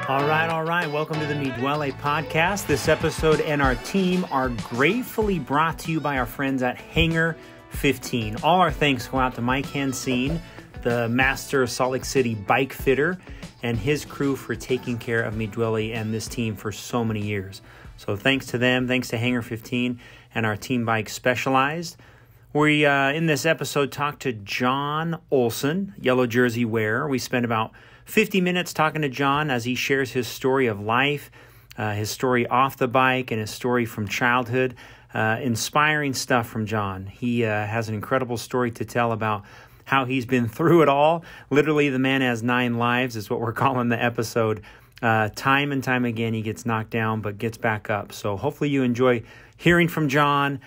All right. Welcome to the Duole podcast. This episode and our team are gratefully brought to you by our friends at Hangar 15. All our thanks go out to Mike Hansine, the master Salt Lake City bike fitter, and his crew for taking care of Duole and this team for so many years. So thanks to them, thanks to Hangar 15 and our Team Bike Specialized. We, in this episode, talked to John Olson, yellow jersey wearer. We spent about 50 minutes talking to John as he shares his story of life, his story off the bike, and his story from childhood. Inspiring stuff from John. He has an incredible story to tell about how he's been through it all. Literally, the man has 9 lives is what we're calling the episode. Time and time again, he gets knocked down, but gets back up. So hopefully you enjoy hearing from John,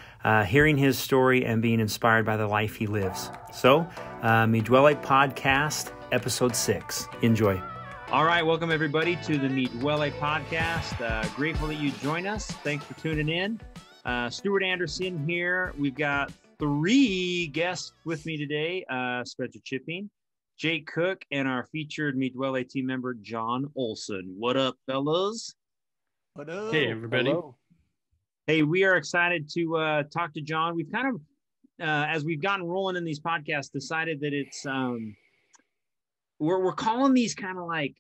hearing his story, and being inspired by the life he lives. So, Duole Podcast, Episode 6. Enjoy. All right, welcome everybody to the Duole Podcast. Grateful that you join us. Thanks for tuning in. Stuart Anderson here. We've got 3 guests with me today. Spencer Chipping, Jake Cook, and our featured Duole team member, John Olson. What up, fellas? What up? Hey, everybody. Hello. Hey, we are excited to talk to John. We've kind of, as we've gotten rolling in these podcasts, decided that it's, we're calling these kind of like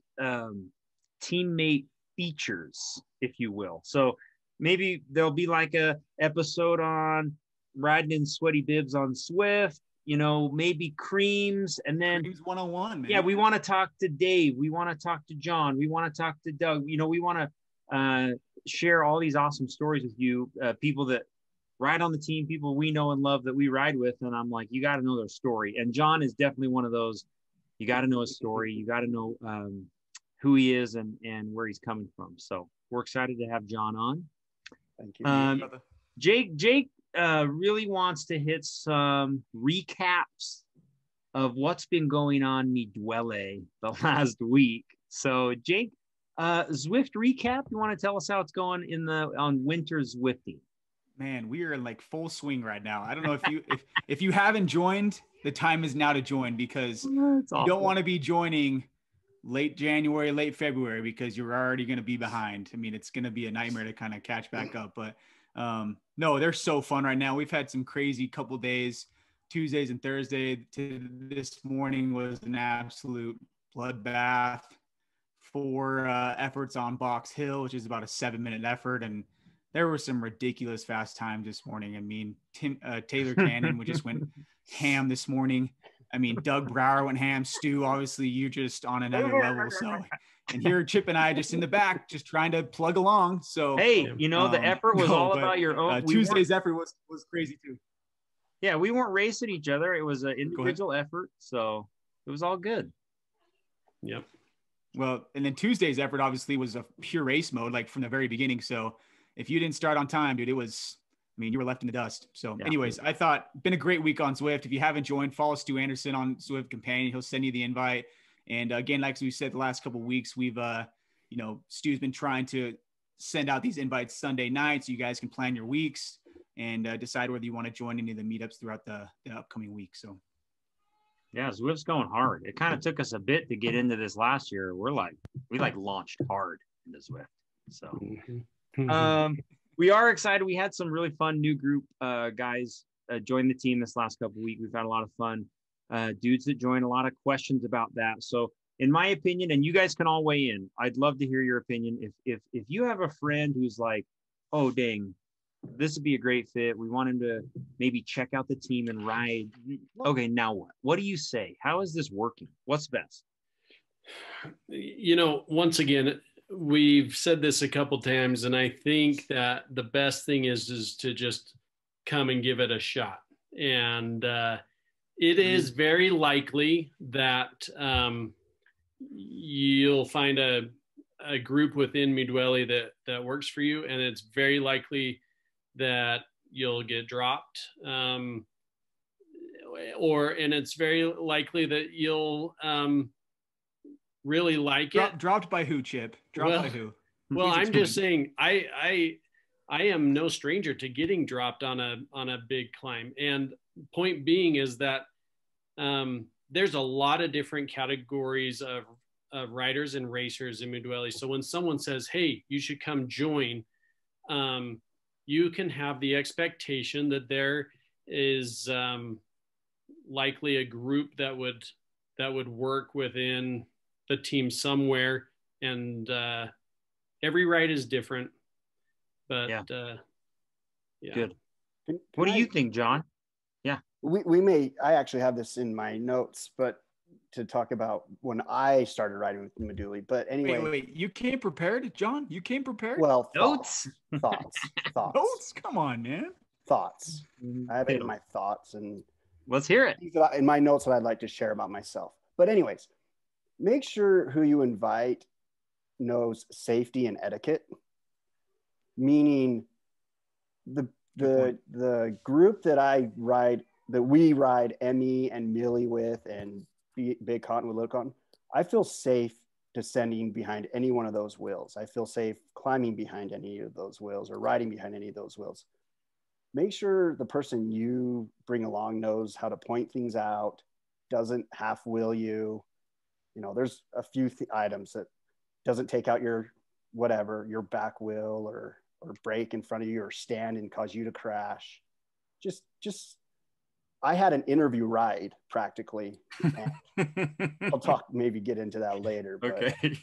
teammate features, if you will. So maybe there'll be like a episode on riding in sweaty bibs on Zwift, you know, maybe creams, and then Creams 101, man. Yeah, we want to talk to Dave. We want to talk to John. We want to talk to Doug. You know, we want to share all these awesome stories with you, people that ride on the team, people we know and love that we ride with. And I'm like, you got to know their story. And John is definitely one of those. You got to know his story. You got to know who he is and where he's coming from. So we're excited to have John on. Thank you. Jake really wants to hit some recaps of what's been going on Duole the last week. So Jake, Zwift recap. You want to tell us how it's going on winter Zwifting? Man, we are in like full swing right now. I don't know if you haven't joined, the time is now to join, because you don't want to be joining late January, late February, because you're already going to be behind. I mean, it's going to be a nightmare to kind of catch back up. But no, they're so fun right now. We've had some crazy couple days. Tuesdays and Thursday to this morning was an absolute bloodbath. 4 efforts on Box Hill, which is about a 7-minute effort. And there were some ridiculous fast times this morning. I mean, Taylor Cannon just went ham this morning. I mean, Doug Brower went ham. Stu, obviously, you're just on another level. So, and here Chip and I just in the back, just trying to plug along. So, hey, you know, the effort was all about your own. Tuesday's effort was crazy too. Yeah, we weren't racing each other. It was an individual effort. So it was all good. Yep. Well, and then Tuesday's effort obviously was a pure race mode, like from the very beginning. So if you didn't start on time, dude, you were left in the dust. So anyways, I thought been a great week on Zwift. If you haven't joined, follow Stu Anderson on Zwift Companion. He'll send you the invite. And again, like we said, the last couple of weeks, we've, Stu's been trying to send out these invites Sunday night so you guys can plan your weeks and decide whether you want to join any of the meetups throughout the upcoming week. So. Yeah, Zwift's going hard. It kind of took us a bit to get into this last year. We launched hard into Zwift. So we are excited. We had some really fun new group guys join the team this last couple of weeks. We've had a lot of fun dudes that joined, a lot of questions about that. So in my opinion, and you guys can all weigh in, I'd love to hear your opinion. If you have a friend who's like, oh, dang, this would be a great fit. We want him to maybe check out the team and ride. Okay, now what? What do you say? How is this working? What's best? You know, once again, we've said this a couple times, and I think that the best thing is to just come and give it a shot. And it is very likely that you'll find a group within Duole that works for you, and it's very likely that you'll get dropped, and it's very likely that you'll really like it. Dropped by who, Chip? By who? Well, I'm just saying, I am no stranger to getting dropped on a big climb. And point being is that there's a lot of different categories of riders and racers in Duole. So when someone says, hey, you should come join, you can have the expectation that there is likely a group that would work within the team somewhere. And every ride is different, but yeah. Good. What do you think, John? Yeah. I actually have this in my notes, but to talk about when I started riding with Duole. But anyway. Wait, you came prepared, John? You came prepared? Well, thoughts. Notes? Come on, man. Thoughts. I have it in my thoughts, and let's hear it. In my notes that I'd like to share about myself. But anyways, make sure who you invite knows safety and etiquette, meaning the group that we ride Emmy and Millie with, and Big Cotton with Little Cotton, I feel safe descending behind any one of those wheels. I feel safe climbing behind any of those wheels or riding behind any of those wheels. Make sure the person you bring along knows how to point things out, doesn't half wheel you. You know, there's a few items that doesn't take out your back wheel or brake in front of you or stand and cause you to crash. Just I had an interview ride practically. I'll get into that later. But okay.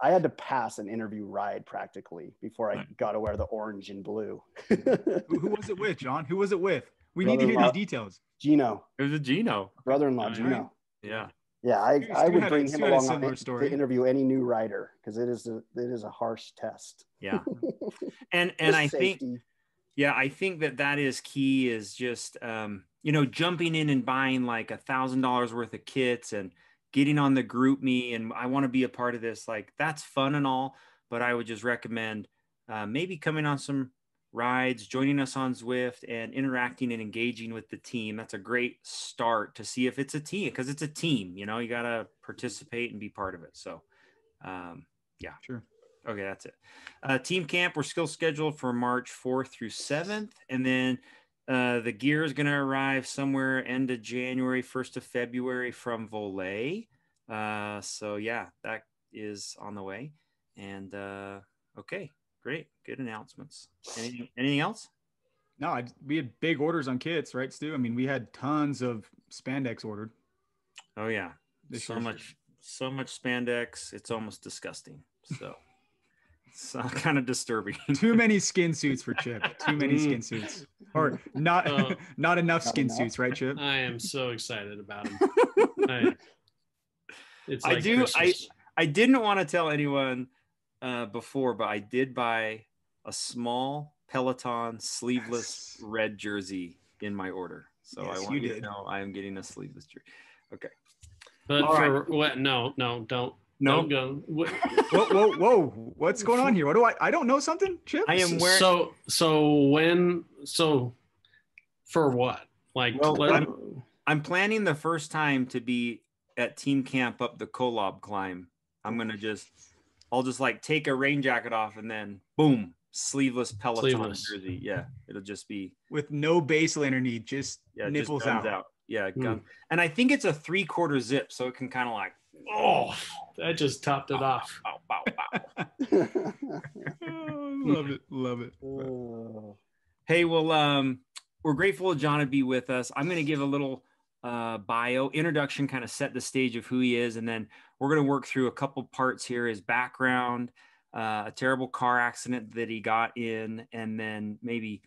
I had to pass an interview ride practically before I got to wear the orange and blue. Who was it with, John? Who was it with? We need to hear these details. Gino. It was a Gino. Brother-in-law, Gino. Right. Yeah. Yeah, I would bring him along to interview any new rider because it is a harsh test. Yeah. And I think, I think that is key, is just, jumping in and buying like $1,000 worth of kits and getting on the group me. And I want to be a part of this. Like, that's fun and all, but I would just recommend maybe coming on some rides, joining us on Zwift, and interacting and engaging with the team. That's a great start to see if it's a team, because it's a team, you got to participate and be part of it. So Sure. Okay, that's it. Team camp, we're still scheduled for March 4th through 7th. And then the gear is going to arrive somewhere end of January, 1st of February from Duole. So yeah, that is on the way. And okay, great. Good announcements. Anything else? No, we had big orders on kits, right, Stu? I mean, we had tons of spandex ordered. Oh yeah. So much spandex. It's almost disgusting. So it's kind of disturbing. Too many skin suits for Chip. Too many skin suits. Or not enough skin suits, right, Chip? I am so excited about them. I didn't want to tell anyone before, but I did buy a small Peloton sleeveless red jersey in my order. So yes, I want you to know I am getting a sleeveless jersey. Okay. But what? No, don't. No. Don't go. Whoa. What's going on here? I don't know something, Chip? I am wearing. So for what? Like, I'm planning the first time to be at team camp up the Kolob climb. I'll just like take a rain jacket off and then boom, sleeveless Peloton jersey. Yeah. It'll just be with no base underneath, just nipples just out. Yeah. Gun. And I think it's a 3/4 zip. So it can kind of like, that just topped it off. Love it. Hey, well, we're grateful John to be with us. I'm going to give a little bio introduction, kind of set the stage of who he is, and then we're going to work through a couple parts here: his background, a terrible car accident that he got in, and then maybe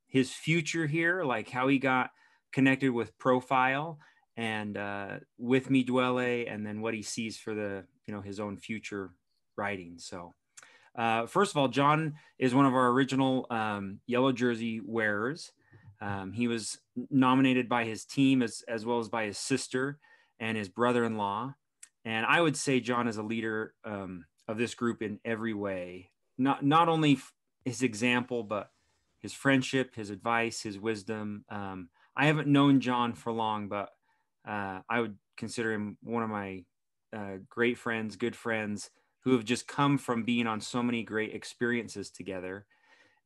his future here, like how he got connected with Profile and with Duole, and then what he sees for his own future writing. So first of all, John is one of our original yellow jersey wearers. He was nominated by his team as well as by his sister and his brother-in-law. And I would say John is a leader of this group in every way, not only his example, but his friendship, his advice, his wisdom. I haven't known John for long, but I would consider him one of my great friends, good friends, who have just come from being on so many great experiences together.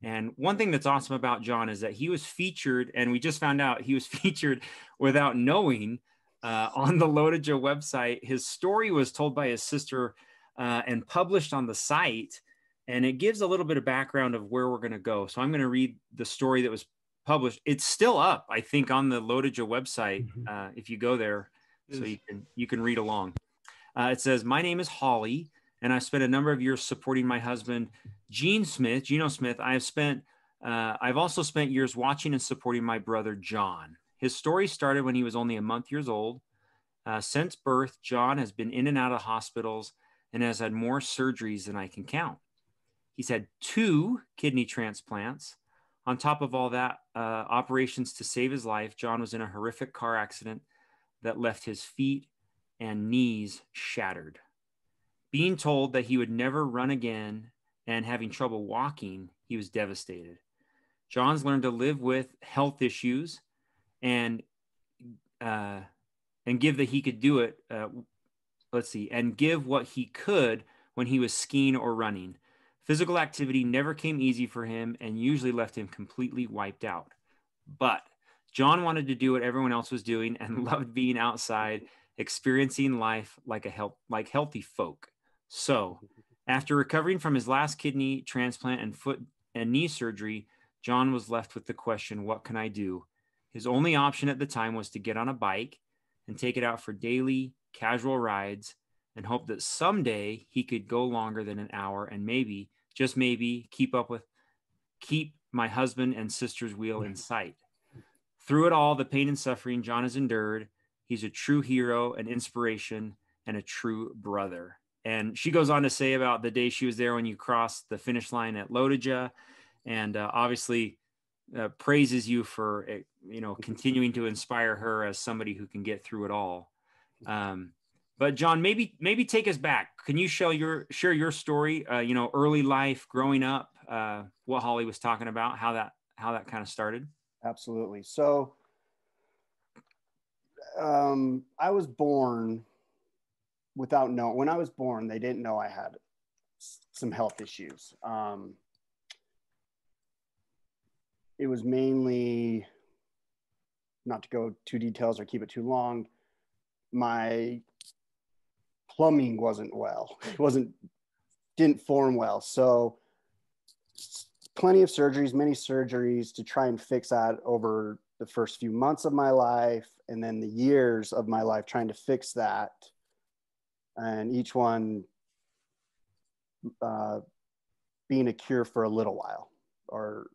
And one thing that's awesome about John is that he was featured, and we just found out he was featured without knowing on the Lodija website. His story was told by his sister and published on the site. And it gives a little bit of background of where we're going to go. So I'm going to read the story that was published. It's still up, I think, on the Lodija website. If you go there, so you can read along. It says, "My name is Holly, and I spent a number of years supporting my husband, Geno Smith. I've also spent years watching and supporting my brother, John. His story started when he was only a month years old. Since birth, John has been in and out of hospitals and has had more surgeries than I can count. He's had 2 kidney transplants. On top of all that, operations to save his life, John was in a horrific car accident that left his feet and knees shattered. Being told that he would never run again and having trouble walking, he was devastated. John's learned to live with health issues and give that he could do it. And give what he could when he was skiing or running. Physical activity never came easy for him and usually left him completely wiped out. But John wanted to do what everyone else was doing and loved being outside, experiencing life like healthy folk. So, after recovering from his last kidney transplant and foot and knee surgery, John was left with the question, what can I do? His only option at the time was to get on a bike and take it out for daily, casual rides and hope that someday he could go longer than an hour and maybe, just maybe, keep my husband and sister's wheel in sight. Through it all, the pain and suffering John has endured, he's a true hero, an inspiration, and a true brother." And she goes on to say about the day she was there when you crossed the finish line at Lodija, and obviously praises you for continuing to inspire her as somebody who can get through it all. But John, maybe take us back. Can you share your story? Early life, growing up, what Holly was talking about, how that kind of started. Absolutely. So, I was born without knowing. When I was born, they didn't know I had some health issues. It was mainly, not to go too details or keep it too long, my plumbing wasn't well. Didn't form well. So many surgeries to try and fix that over the first few months of my life, and then the years of my life trying to fix that. And each one being a cure for a little while. Or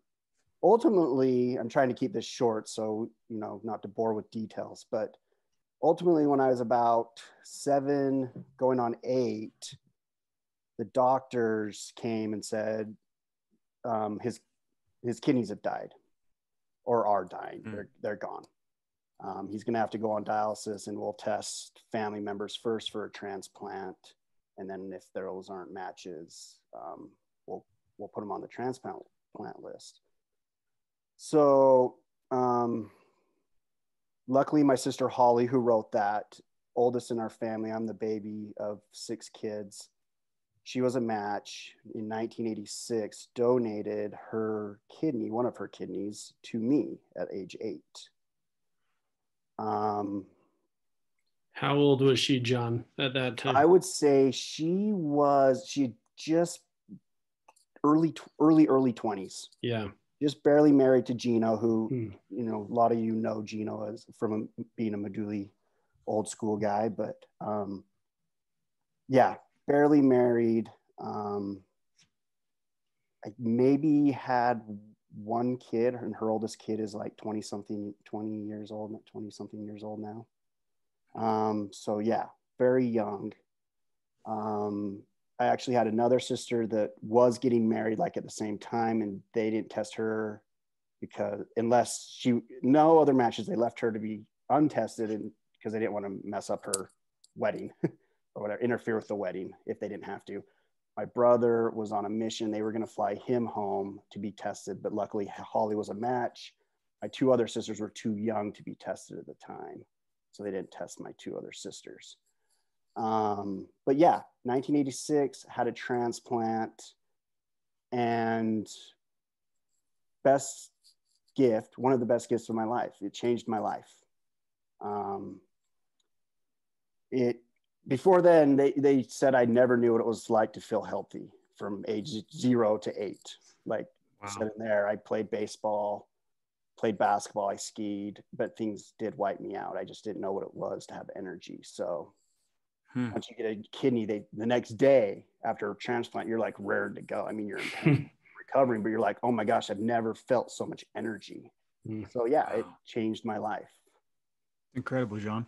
ultimately, I'm trying to keep this short, so, not to bore with details, but ultimately when I was about 7 going on 8, the doctors came and said his kidneys have died or are dying. They're gone. He's going to have to go on dialysis, and we'll test family members first for a transplant. And then if those aren't matches, we'll put him on the transplant list. So luckily, my sister Holly, who wrote that, oldest in our family, I'm the baby of 6 kids. She was a match in 1986, donated one of her kidneys to me at age 8. How old was she, John, at that time? I would say she just early 20s. Yeah. Just barely married to Geno, who, a lot of you know Geno as from being a Medulle old school guy, but barely married. I maybe had 1 kid, and her oldest kid is like 20 something years old now. So yeah, very young. I actually had another sister that was getting married like at the same time, and they didn't test her because no other matches, they left her to be untested, and because they didn't want to mess up her wedding or whatever, interfere with the wedding if they didn't have to. My brother was on a mission. They were going to fly him home to be tested, but luckily Holly was a match. My 2 other sisters were too young to be tested at the time, so they didn't test my 2 other sisters. But yeah, 1986, had a transplant, and one of the best gifts of my life. It changed my life. it before then they said I never knew what it was like to feel healthy from age 0 to 8. Like Wow. said in there, I played baseball, played basketball, I skied, but things did wipe me out. I just didn't know what it was to have energy. So once you get a kidney, the next day after a transplant, you're like raring to go. I mean, you're in pain, recovering, but you're like, oh my gosh, I've never felt so much energy. So yeah, it changed my life. Incredible, John.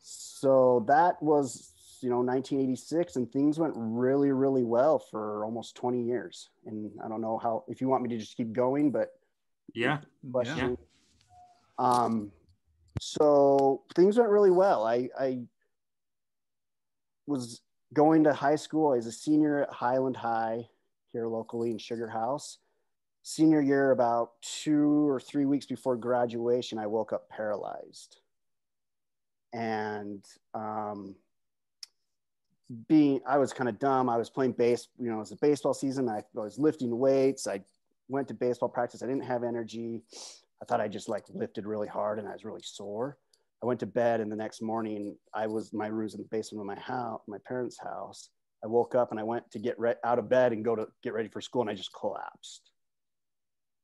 So that was, 1986, and things went really, really well for almost 20 years. And I don't know if you want me to just keep going, but yeah. Question. Yeah. So things went really well. I was going to high school. I was a senior at Highland High here locally in Sugar House. Senior year, about 2 or 3 weeks before graduation, I woke up paralyzed. And I was kind of dumb. I was playing it was a baseball season. I was lifting weights. I went to baseball practice. I didn't have energy. I thought I just lifted really hard and I was really sore. I went to bed, and the next morning my room was in the basement of my house, my parents' house. I woke up and I went to get out of bed and go to get ready for school, and I just collapsed.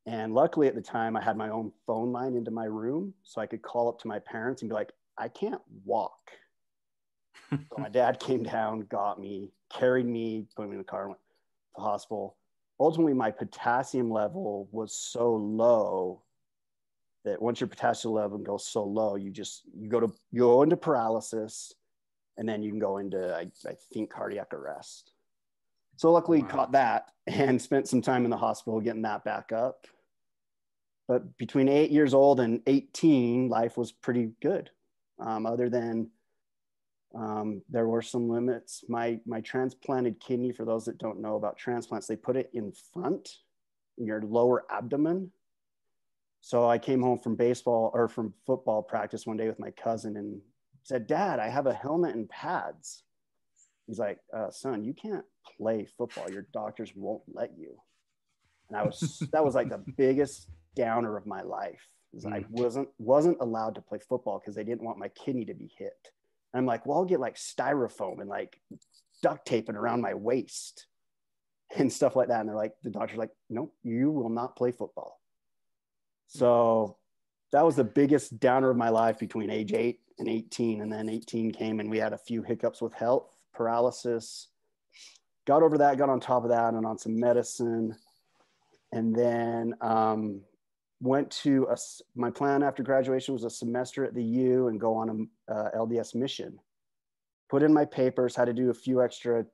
And luckily at the time I had my own phone line into my room, so I could call up to my parents and be like, I can't walk. So my dad came down, got me, carried me, put me in the car, and went to the hospital. Ultimately, my potassium level was so low that once your potassium level goes so low, you go into paralysis, and then you can go into, I think, cardiac arrest. So luckily caught that and spent some time in the hospital getting that back up. But between 8 years old and 18, life was pretty good. Other than there were some limits. My transplanted kidney, for those that don't know about transplants, they put it in front in your lower abdomen. So I came home from football practice one day with my cousin and said, Dad, I have a helmet and pads. He's like, son, you can't play football. Your doctors won't let you. And that was like the biggest downer of my life. I wasn't allowed to play football because they didn't want my kidney to be hit. And I'm like, well, I'll get styrofoam and duct taping around my waist and stuff like that. And the doctor's like, nope, you will not play football. So that was the biggest downer of my life between age 8 and 18. And then 18 came and we had a few hiccups with health, paralysis, got over that, got on top of that and on some medicine. And then my plan after graduation was a semester at the U and go on a LDS mission. Put in my papers, had to do a few extra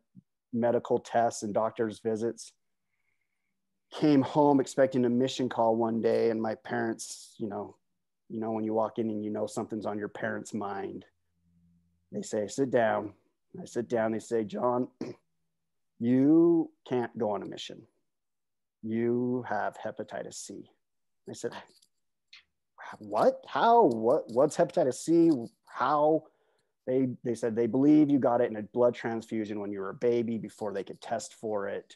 medical tests and doctor's visits. Came home expecting a mission call one day, and my parents, when you walk in and something's on your parents' mind, they say, sit down. I sit down, they say, John, you can't go on a mission. You have hepatitis C. I said, what? How? What's hepatitis C? How? They said they believe you got it in a blood transfusion when you were a baby before they could test for it.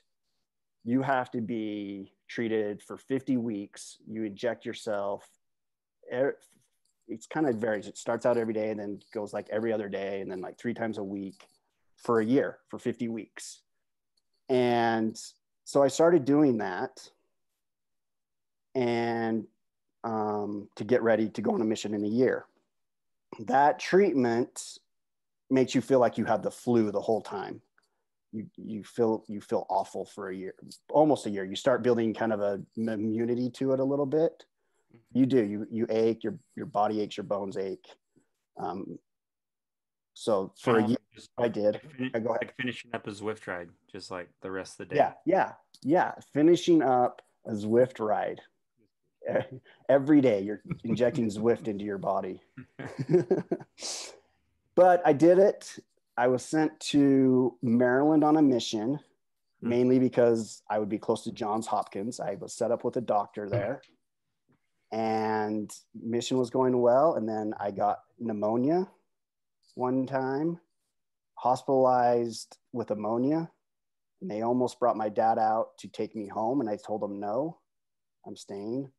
You have to be treated for 50 weeks. You inject yourself. It's kind of varies. It starts out every day and then goes every other day and then 3 times a week for a year, for 50 weeks. And so I started doing that and to get ready to go on a mission in a year. That treatment makes you feel like you have the flu the whole time. You feel awful for a year, almost a year. You start building kind of an immunity to it a little bit. You do. You ache. Your body aches. Your bones ache. So for a year, I did. Go ahead. Finishing up a Zwift ride, just like the rest of the day. Yeah. Finishing up a Zwift ride. Every day you're injecting Zwift into your body. But I did it. I was sent to Maryland on a mission, mainly because I would be close to Johns Hopkins. I was set up with a doctor there, and mission was going well. And then I got pneumonia one time, hospitalized with ammonia. And they almost brought my dad out to take me home. And I told him, no, I'm staying.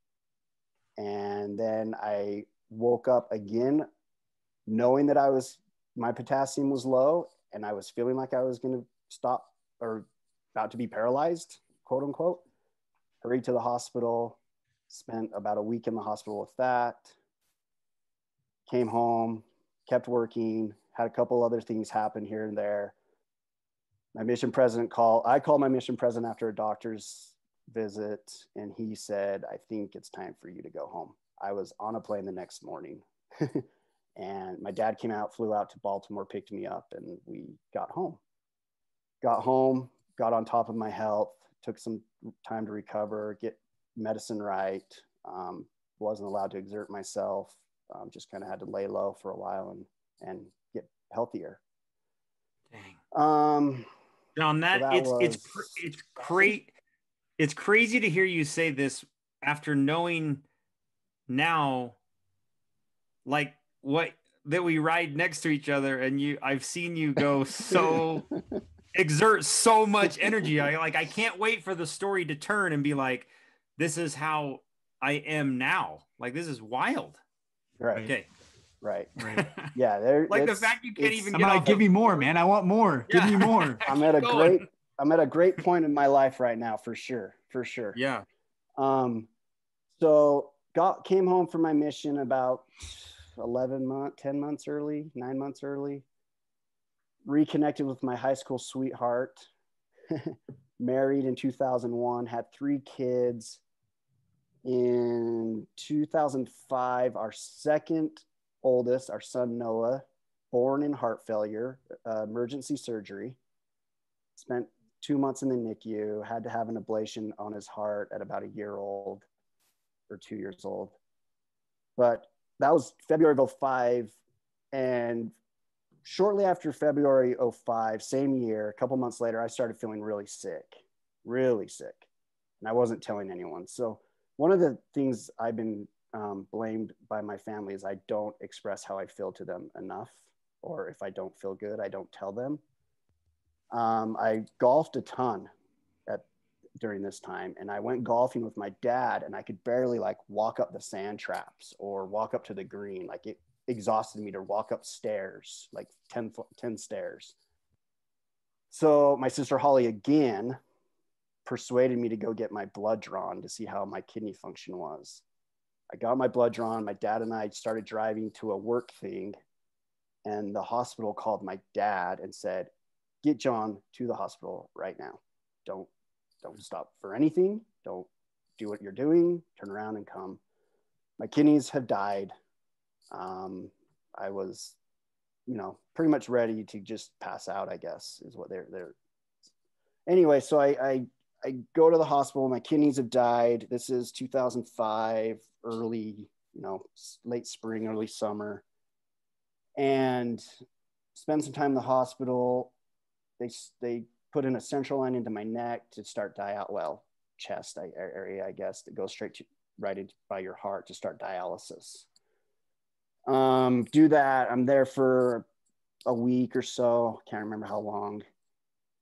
And then I woke up again, knowing that I was my potassium was low and I was feeling like I was going to stop or about to be paralyzed, quote unquote. Hurried to the hospital, spent about a week in the hospital with that, came home, kept working, had a couple other things happen here and there. My mission president I called my mission president after a doctor's visit, and he said, I think it's time for you to go home. I was on a plane the next morning. And my dad flew out to Baltimore, picked me up, and we got home. Got home, got on top of my health, took some time to recover, get medicine right. Wasn't allowed to exert myself. Just kind of had to lay low for a while and get healthier. Dang. John, so it's great. It's crazy to hear you say this after knowing now, like what that we ride next to each other, and I've seen you go so exert so much energy. I can't wait for the story to turn and be like, this is how I am now. Like, this is wild. Right. Okay. Right. Yeah. Like the fact you can't even I'm like, give me more, man. I want more. Yeah. Give me more. I'm at a great point in my life right now, for sure. Yeah. So came home from my mission about 9 months early, reconnected with my high school sweetheart, married in 2001, had 3 kids. In 2005, our second oldest, our son Noah, born in heart failure, emergency surgery, spent 2 months in the NICU, had to have an ablation on his heart at about 1 year old or 2 years old. But that was February of 05. And shortly after February 05, same year, a couple months later, I started feeling really sick. And I wasn't telling anyone. So one of the things I've been blamed by my family is I don't express how I feel to them enough. Or if I don't feel good, I don't tell them. I golfed a ton during this time, and I went golfing with my dad, and I could barely like walk up the sand traps or walk up to the green. Like, it exhausted me to walk up stairs, like 10 stairs. So my sister Holly again persuaded me to go get my blood drawn to see how my kidney function was. I got my blood drawn. My dad and I started driving to a work thing, and the hospital called my dad and said, get John to the hospital right now. Don't stop for anything. Don't do what you're doing. Turn around and come. My kidneys have died. I was, pretty much ready to just pass out, I guess, is what they're. Anyway, so I go to the hospital. My kidneys have died. This is 2005, early, late spring, early summer, and spend some time in the hospital. They put in a central line into my neck to start chest area, I guess, that goes right in by your heart to start dialysis. Do that. I'm there for a week or so. Can't remember how long.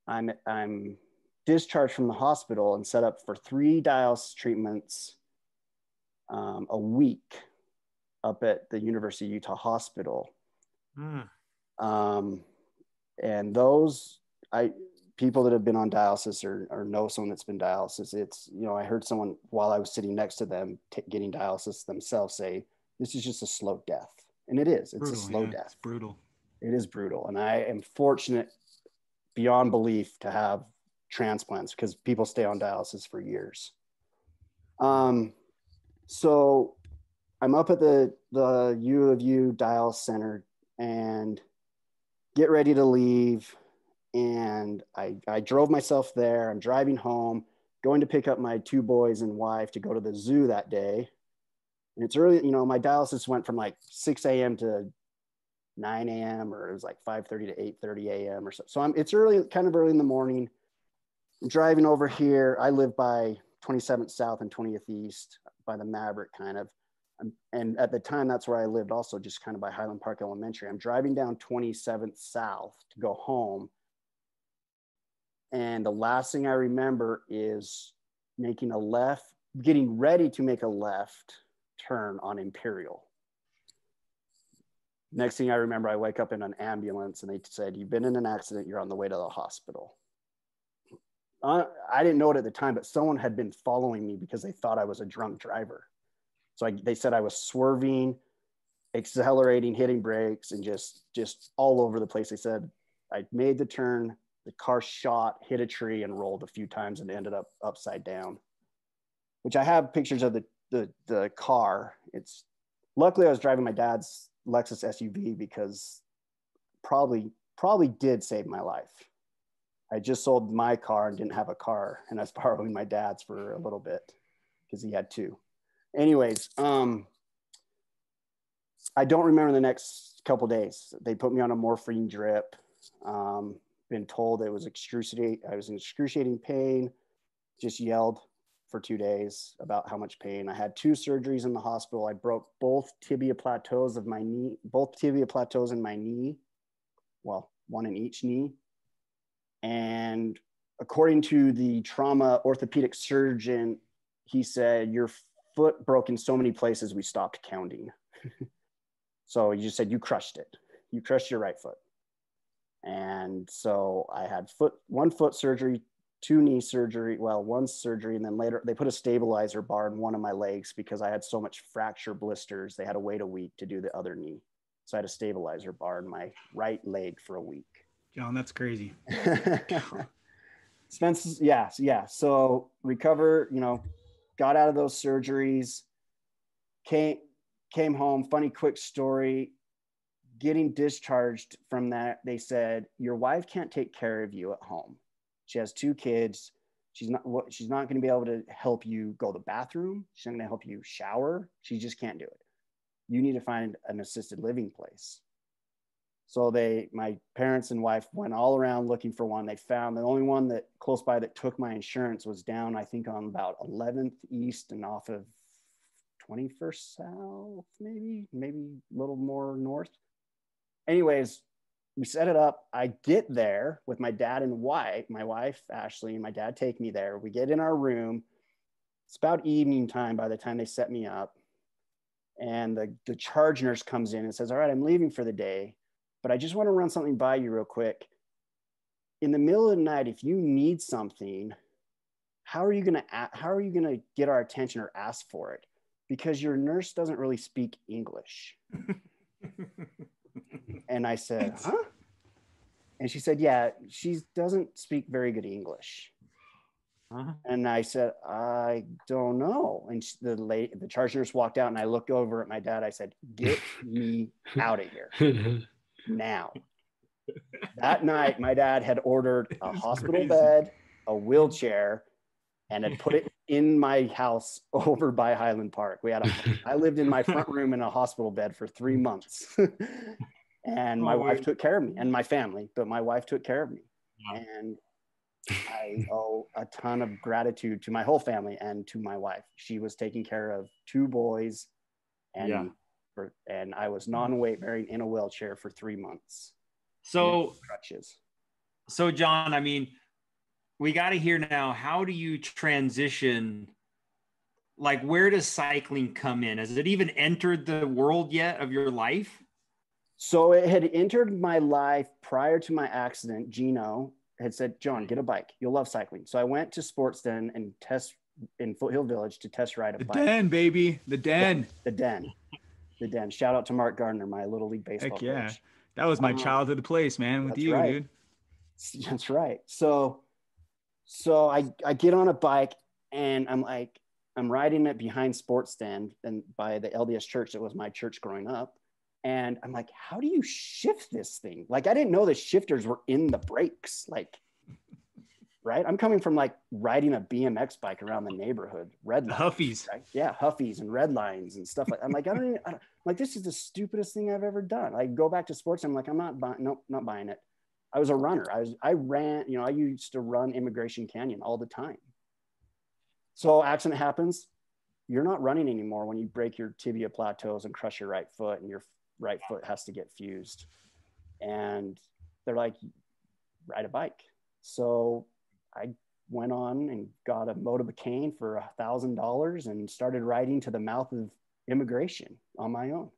I'm discharged from the hospital and set up for 3 dialysis treatments a week up at the University of Utah Hospital. And those, people that have been on dialysis or know someone that's been dialysis, it's, I heard someone while I was sitting next to them getting dialysis themselves say, this is just a slow death. And it is. It's brutal, a slow death. It's brutal. It is brutal. And I am fortunate beyond belief to have transplants because people stay on dialysis for years. So I'm up at the U of U dialysis center and get ready to leave. And I drove myself there. I'm driving home, going to pick up my 2 boys and wife to go to the zoo that day. And it's early, my dialysis went from like 6 a.m. to 9 a.m. or it was like 5:30 to 8:30 a.m. or so. So it's kind of early in the morning. I'm driving over here. I live by 27th South and 20th East by the Maverick kind of. And at the time, that's where I lived also, just kind of by Highland Park Elementary. I'm driving down 27th South to go home. And the last thing I remember is making a left, getting ready to make a left turn on Imperial. Next thing I remember, I wake up in an ambulance and they said, "You've been in an accident. You're on the way to the hospital." I didn't know it at the time, but someone had been following me because they thought I was a drunk driver. So they said I was swerving, accelerating, hitting brakes, and just all over the place. They said I made the turn, the car shot, hit a tree, and rolled a few times and ended up upside down. Which I have pictures of the car. It's luckily I was driving my dad's Lexus SUV because probably did save my life. I just sold my car and didn't have a car, and I was borrowing my dad's for a little bit because he had two. Anyways, I don't remember the next couple of days. They put me on a morphine drip. Been told it was excruciating. I was in excruciating pain. Just yelled for 2 days about how much pain. I had 2 surgeries in the hospital. I broke both tibia plateaus of my knee, both tibia plateaus in my knee. Well, one in each knee. And according to the trauma orthopedic surgeon, he said, "Your foot broke in so many places, we stopped counting." So he just said, "You crushed it. You crushed your right foot." And so I had one foot surgery, 2 knee surgery, well, 1 surgery. And then later they put a stabilizer bar in one of my legs because I had so much fracture blisters. They had to wait a week to do the other knee. So I had a stabilizer bar in my right leg for a week. John, that's crazy. Spence, yeah. So recover, got out of those surgeries, came home. Funny quick story. Getting discharged from that, they said, "Your wife can't take care of you at home. She has 2 kids. She's not going to be able to help you go to the bathroom. She's not going to help you shower. She just can't do it. You need to find an assisted living place." So my parents and wife went all around looking for one. They found the only one that close by that took my insurance was down, I think, on about 11th East and off of 21st South, maybe a little more north. Anyways, we set it up. I get there with my dad and my wife, Ashley, and my dad take me there. We get in our room. It's about evening time by the time they set me up. And the charge nurse comes in and says, "All right, I'm leaving for the day, but I just want to run something by you real quick. In the middle of the night, if you need something, how are you going to get our attention or ask for it? Because your nurse doesn't really speak English." And I said, "Huh?" And she said, "Yeah, she doesn't speak very good English." Uh-huh. And I said, "I don't know." And the charge nurse walked out, and I looked over at my dad. I said, "Get me out of here now." That night, my dad had ordered a hospital bed, a wheelchair, and had put it in my house over by Highland Park. I lived in my front room in a hospital bed for 3 months. And my wife took care of me and my family, but my wife took care of me. Yeah. And I owe a ton of gratitude to my whole family and to my wife. She was taking care of 2 boys, and I was non-weight bearing in a wheelchair for 3 months. So crutches. So John, I mean, we got to hear now, how do you transition? Like, where does cycling come in? Has it even entered the world yet of your life? So it had entered my life prior to my accident. Gino had said, "John, get a bike. You'll love cycling." So I went to Sports Den and test in Foothill Village to test ride a bike. The Den, baby. The Den. The Den. Shout out to Mark Gardner, my Little League baseball coach. That was my childhood place, man, with you, right. dude. That's right. So I get on a bike and I'm riding it behind Sports Den and by the LDS church that was my church growing up. And I'm like, how do you shift this thing? Like, I didn't know the shifters were in the brakes. Like, right? I'm coming from like riding a BMX bike around the neighborhood, red lines, Huffies. Right? Yeah, Huffies and red lines and stuff like. I'm like, this is the stupidest thing I've ever done. I go back to sports. I'm like, I'm not buying it. I was a runner. I ran. I used to run Immigration Canyon all the time. So accident happens. You're not running anymore when you break your tibia plateaus and crush your right foot, and your right foot has to get fused. And they're like, ride a bike. So I went on and got a motorbike for $1,000 and started riding to the mouth of Immigration on my own.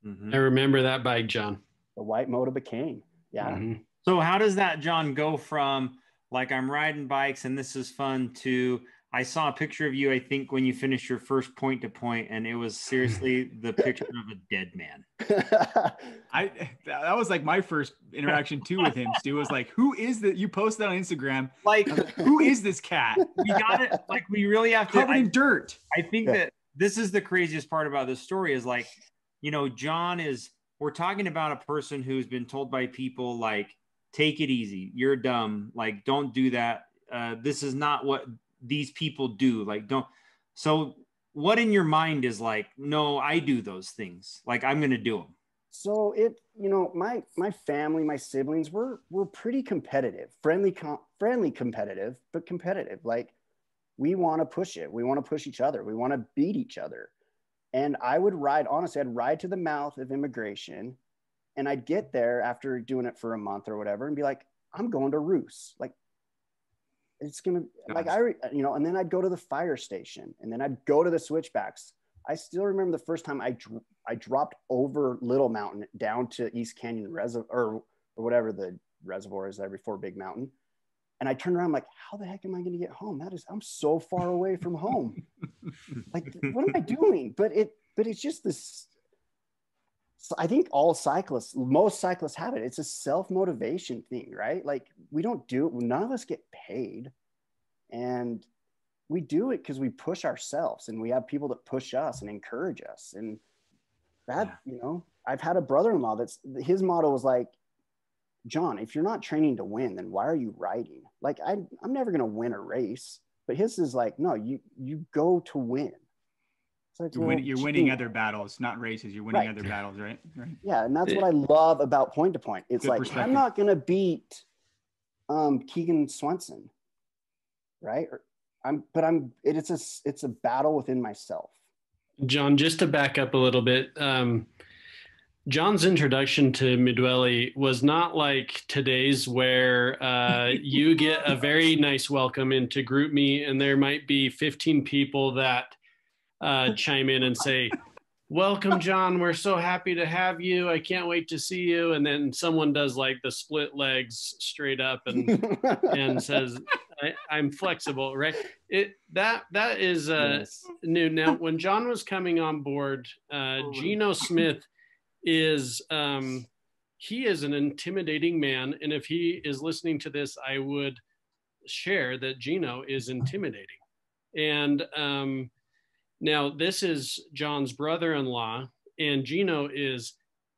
Mm-hmm. I remember that bike, John. The white Moto became. Yeah. Mm-hmm. So how does that, John, go from like I'm riding bikes and this is fun to I saw a picture of you, I think, when you finished your first point to point, and it was seriously the picture of a dead man. That was like my first interaction too with him. Stu was like, "Who is that?" You posted that on Instagram. Like, who is this cat? We got it. Like, we really have to covered in dirt. I think that this is the craziest part about this story is like, you know, John is. We're talking about a person who's been told by people like, "Take it easy. You're dumb. Like, don't do that. This is not what these people do. Like, don't." So what in your mind is like, no, I do those things. Like, I'm going to do them. So my family, my siblings, we're pretty competitive, friendly competitive, but competitive. Like, we want to push it. We want to push each other. We want to beat each other. And I would ride, honestly, I'd ride to the mouth of immigration, and I'd get there after doing it for a month or whatever and be like, I'm going to Roos. Like, it's going to, like, and then I'd go to the fire station, and then I'd go to the switchbacks. I still remember the first time I dropped over Little Mountain down to East Canyon Reservoir, or whatever the reservoir is there before Big Mountain. And I turned around, like, how the heck am I going to get home? I'm so far away from home. Like, what am I doing? But it's just this. I think most cyclists have it. It's a self-motivation thing, right? Like, we don't do it. None of us get paid, and we do it because we push ourselves, and we have people that push us and encourage us. And that, I've had a brother-in-law his motto was like, John, if you're not training to win, then why are you riding? Like, I'm never going to win a race, but his is like, no, you go to win. It's like, you're winning other battles, not races. You're winning other battles, right? Yeah. And that's what I love about point to point. It's like, I'm not going to beat Keegan Swenson. Right. It's a battle within myself. John, just to back up a little bit, John's introduction to Duole was not like today's where you get a very nice welcome into GroupMe, and there might be 15 people that chime in and say, welcome, John. We're so happy to have you. I can't wait to see you. And then someone does like the split legs straight up and says, I'm flexible, right? That is new. Now, when John was coming on board, Gino Smith is he is an intimidating man, and if he is listening to this, I would share that Gino is intimidating. And now this is John's brother-in-law, and Gino is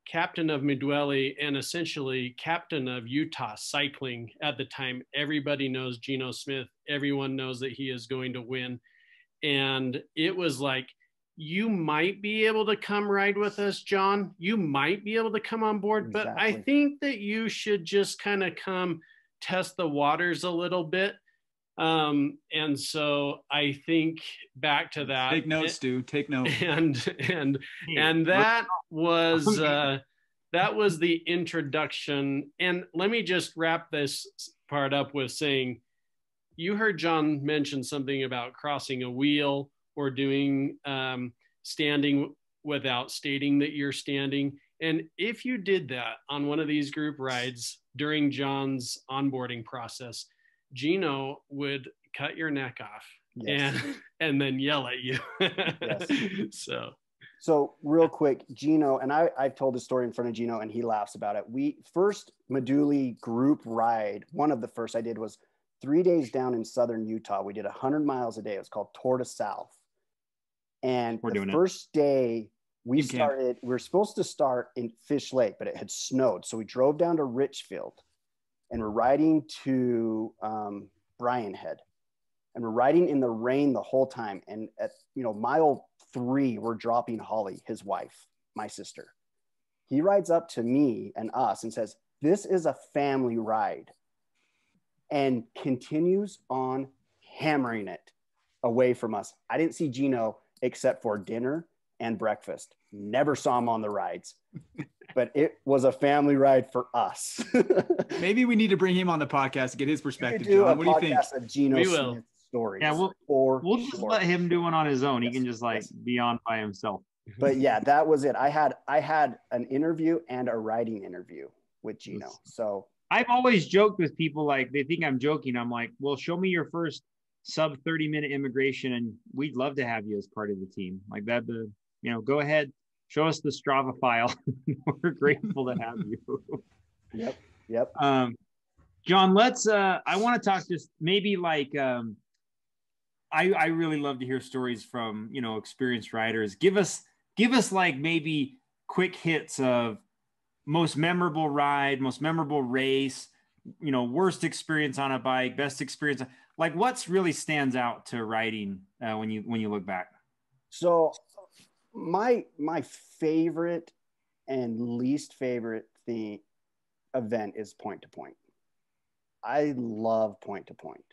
captain of Duole and essentially captain of Utah cycling at the time. Everybody knows Gino Smith. Everyone knows that he is going to win. And it was like, you might be able to come ride with us, John. You might be able to come on board, exactly. But I think that you should just kind of come test the waters a little bit. And so I think back to that. Take notes, Stu. Take notes. And that was the introduction. And let me just wrap this part up with saying, you heard John mention something about crossing a wheel or doing standing without stating that you're standing. And if you did that on one of these group rides during John's onboarding process, Gino would cut your neck off. Yes. and then yell at you. Yes. So real quick, Gino, and I've told this story in front of Gino and he laughs about it. First Duole group ride, one of the first I did was 3 days down in southern Utah. We did 100 miles a day. It was called Tour de South. And the first day we were supposed to start in Fish Lake, but it had snowed. So we drove down to Richfield and we're riding to Bryan Head. And we're riding in the rain the whole time. And at mile 3, we're dropping Holly, his wife, my sister. He rides up to me and us and says, "This is a family ride," and continues on hammering it away from us. I didn't see Gino except for dinner and breakfast. Never saw him on the rides, but it was a family ride for us. Maybe we need to bring him on the podcast to get his perspective. John, what do you think? Of Gino Smith's stories. Yeah, we'll just let him do one on his own. He can just be on by himself. But yeah, that was it. I had an interview and a writing interview with Gino. So I've always joked with people, like they think I'm joking. I'm like, well, show me your first sub 30-minute immigration and we'd love to have you as part of the team. Like that, go ahead, show us the Strava file. We're grateful to have you. Yep. John, I want to talk just maybe like, I really love to hear stories from, experienced riders. Give us like maybe quick hits of most memorable ride, most memorable race, worst experience on a bike, best experience. Like what's really stands out to riding when you look back? So my favorite and least favorite event is point to point. I love point to point.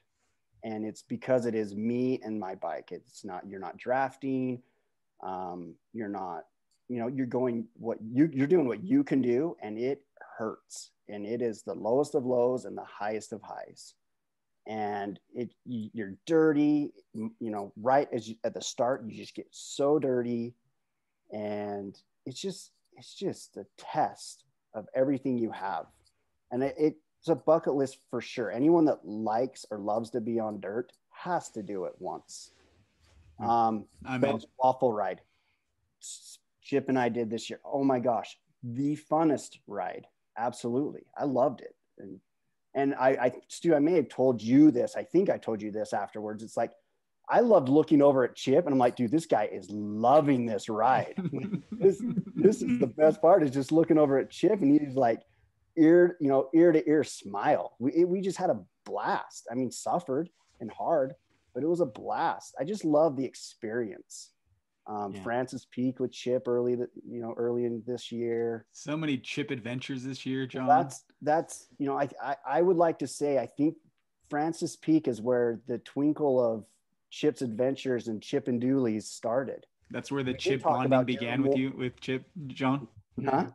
And it's because it is me and my bike. You're not drafting. You're not, you're doing what you can do, and it hurts. And it is the lowest of lows and the highest of highs. And you're dirty, right at the start, you just get so dirty. And it's just a test of everything you have. And it's a bucket list for sure. Anyone that likes or loves to be on dirt has to do it once. Waffle ride. Chip and I did this year. Oh my gosh, the funnest ride. Absolutely. I loved it. And Stu, I may have told you this. I think I told you this afterwards. It's like, I loved looking over at Chip and I'm like, dude, this guy is loving this ride. This is the best part, is just looking over at Chip and he's like, ear to ear smile. We just had a blast. I mean, suffered and hard, but it was a blast. I just love the experience. Francis Peak with Chip early in this year. So many Chip adventures this year, John. That's I would like to say, I think Francis Peak is where the twinkle of Chip's adventures and Chip and Duole's started. That's where the Chip bonding began with Chip, John. Huh?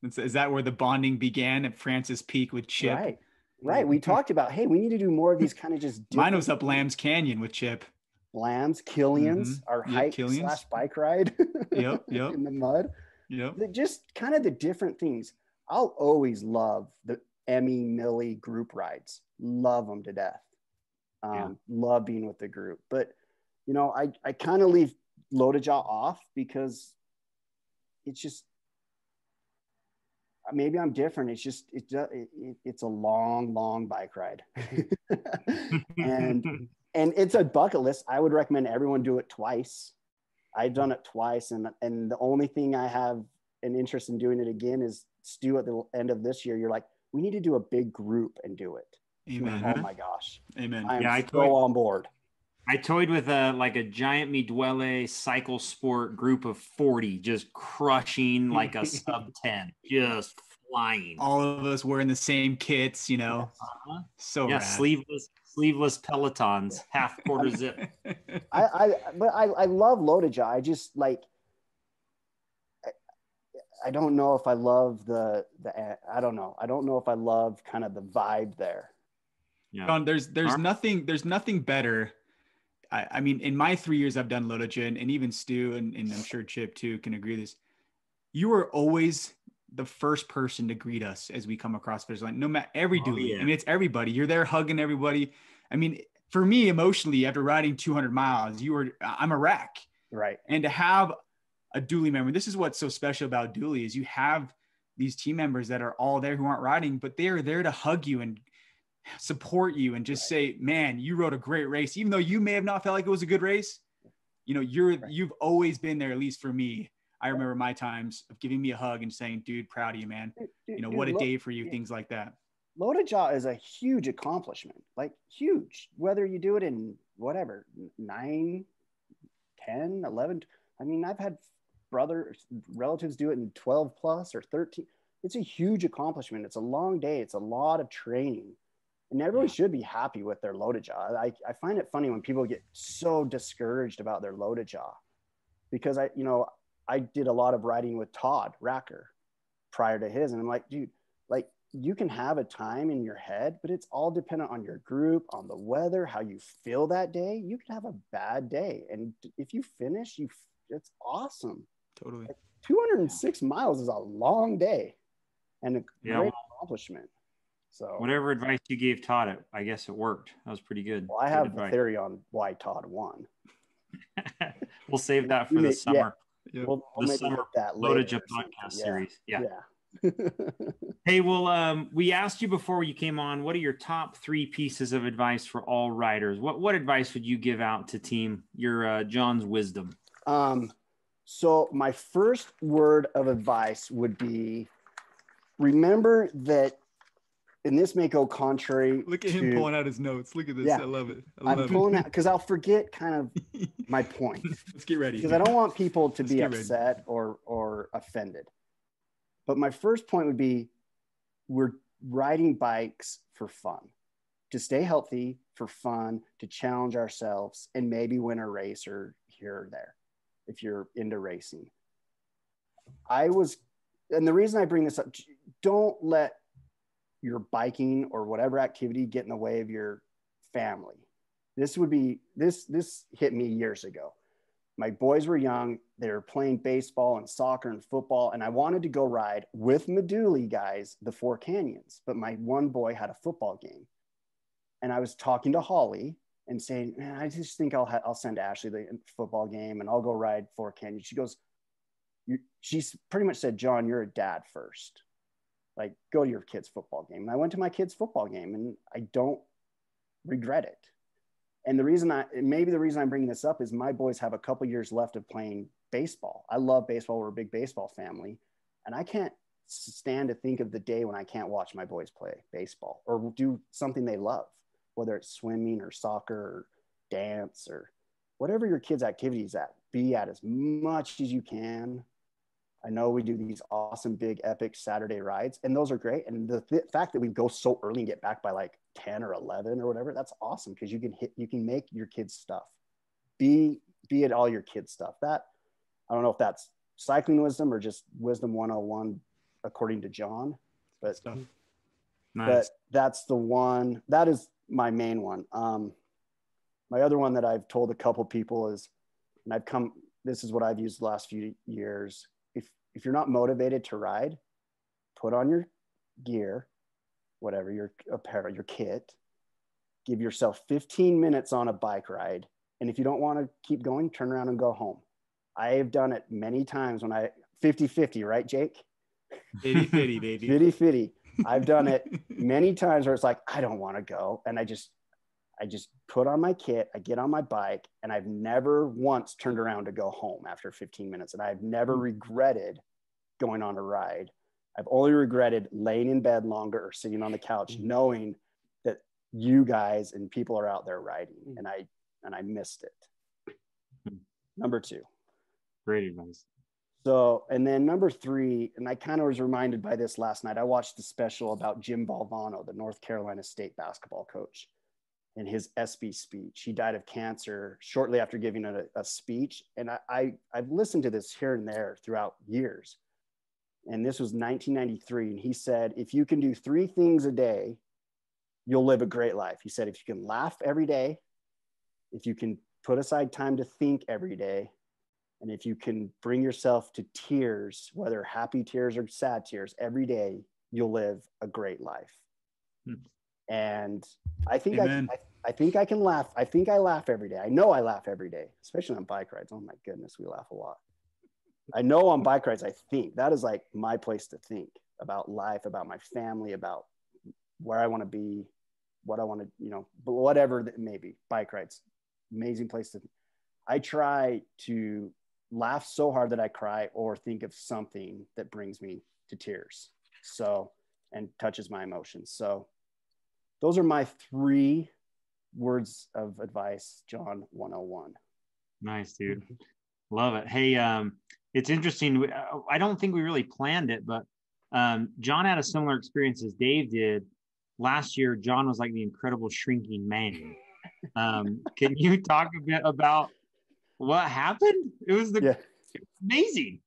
Is that where the bonding began at Francis Peak with Chip? Right. We talked about, hey, we need to do more of these kind of just Mine was up Lambs Canyon with Chip. Lambs, Killian's, our hike / bike ride. Yep. In the mud. Yep. Just kind of the different things. I'll always love the Emmy Millie group rides. Love them to death. Love being with the group. But, I kind of leave Loaded Jaw off because it's just, maybe I'm different. It's just, it's a long bike ride. And it's a bucket list. I would recommend everyone do it twice. I've done it twice. And the only thing I have an interest in doing it again is, Stu, at the end of this year, you're like, we need to do a big group and do it. Amen. Oh my gosh. Amen. I'm so on board. I toyed with a giant Duole cycle sport group of 40, just crushing like a sub 10, just flying. All of us wearing the same kits, So rad. Sleeveless Pelotons, half quarter zip. I love Loaded Jaw. I just like, I don't know if I love I don't know. I don't know if I love kind of the vibe there. Yeah. John, there's nothing better. I mean, in my 3 years I've done Loaded Jaw, and even Stu and I'm sure Chip too can agree with this. You are always the first person to greet us as we come across finish line, no matter every duty. I mean, it's everybody. You're there hugging everybody. I mean, for me, emotionally, after riding 200 miles, I'm a wreck. Right. And to have a dually member, this is what's so special about dually, is you have these team members that are all there who aren't riding, but they are there to hug you and support you and just say, man, you rode a great race. Even though you may have not felt like it was a good race, you've always been there, at least for me. I remember my times of giving me a hug and saying, dude, proud of you, man. What a day for you, things like that. Loaded Jaw is a huge accomplishment, like huge, whether you do it in whatever, 9, 10, 11. I mean, I've had relatives do it in 12 plus or 13. It's a huge accomplishment. It's a long day. It's a lot of training. And everyone should be happy with their Loaded Jaw. I find it funny when people get so discouraged about their Loaded Jaw, because I did a lot of riding with Todd Racker prior to his. And I'm like, dude, like, you can have a time in your head, but it's all dependent on your group, on the weather, how you feel that day. You could have a bad day. And if you finish, it's awesome. Totally. 206 miles is a long day and a great accomplishment. So whatever advice you gave Todd, I guess it worked. That was pretty good. Well, I have a theory on why Todd won. We'll save that for the summer. Yeah. We'll the summer Loaded podcast series. Yeah. Hey, well, we asked you before you came on, what are your top 3 pieces of advice for all riders? What advice would you give out to team your John's wisdom? So my first word of advice would be, remember that, and this may go contrary. Look at him pulling out his notes. Look at this. Yeah, I love it. I'm pulling out because I'll forget kind of my point. Let's get ready. Because I don't want people to be upset or offended. But my first point would be, we're riding bikes for fun, to stay healthy, for fun, to challenge ourselves, and maybe win a race or here or there, if you're into racing. And the reason I bring this up, don't let your biking or whatever activity get in the way of your family. This hit me years ago. My boys were young. They were playing baseball and soccer and football. And I wanted to go ride with my Duole guys, the 4 Canyons. But my one boy had a football game. And I was talking to Holly and saying, man, I just think I'll send Ashley the football game and I'll go ride 4 Canyons. She goes, she's pretty much said, John, you're a dad first. Like, go to your kid's football game. And I went to my kid's football game and I don't regret it. And the reason I'm bringing this up is my boys have a couple years left of playing baseball. I love baseball. We're a big baseball family. And I can't stand to think of the day when I can't watch my boys play baseball or do something they love, whether it's swimming or soccer or dance or whatever your kid's activities be at as much as you can. I know we do these awesome, big, epic Saturday rides, and those are great. And the fact that we go so early and get back by like 10 or 11 or whatever, that's awesome, because you can make your kids' stuff. Be it all your kids' stuff. That, I don't know if that's cycling wisdom or just wisdom 101 according to John, but stuff. Nice. But that's the one. That is my main one. My other one that I've told a couple people is, and this is what I've used the last few years. If you're not motivated to ride, put on your gear, whatever, your apparel, your kit, give yourself 15 minutes on a bike ride. And if you don't want to keep going, turn around and go home. I have done it many times when 50-50, right, Jake? 50-50, baby. 50-50. I've done it many times where it's like, I don't want to go. And I just put on my kit, I get on my bike, and I've never once turned around to go home after 15 minutes. And I've never regretted going on a ride. I've only regretted laying in bed longer or sitting on the couch, knowing that you guys and people are out there riding, and I missed it. Number 2. Great advice. So, and then number 3, and I kind of was reminded by this last night. I watched the special about Jim Valvano, the North Carolina State basketball coach, in his SB speech. He died of cancer shortly after giving a speech. And I've listened to this here and there throughout years. And this was 1993. And he said, if you can do 3 things a day, you'll live a great life. He said, if you can laugh every day, if you can put aside time to think every day, and if you can bring yourself to tears, whether happy tears or sad tears, every day, you'll live a great life. And I think I think I can laugh. I think I laugh every day. I know I laugh every day, especially on bike rides. Oh my goodness, we laugh a lot. I know on bike rides, I think that is like my place to think about life, about my family, about where I want to be, what I want to, whatever that may be. Bike rides, amazing place to. I try to laugh so hard that I cry, or think of something that brings me to tears. So, and touches my emotions. So those are my 3 words of advice, John 101. Nice, dude. Love it. Hey, it's interesting. I don't think we really planned it, but John had a similar experience as Dave did. Last year, John was like the incredible shrinking man. Can you talk a bit about what happened? It was amazing.